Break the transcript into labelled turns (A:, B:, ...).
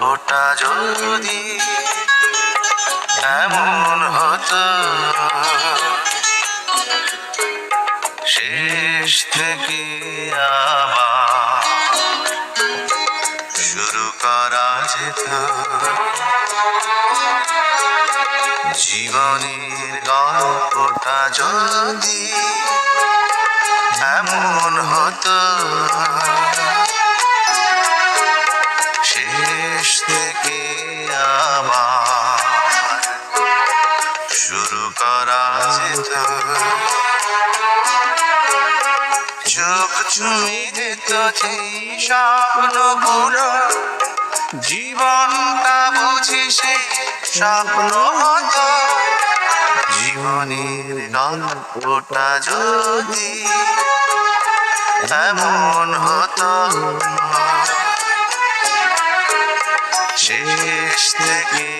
A: ওটা যদি এমন হতো, শেষ থেকে আবার শুরু করা যেত জীবনের গল্পটা যদি এমন হতো, শেষ থেকে আবার শুরু করা যেত। চোখ চুমি দিত সেই স্বপ্নগুলো, জীবনটা বুঝি সে স্বপ্ন হতো। জীবনের গল্পটা যদি এমন হতো, শেষ থেকে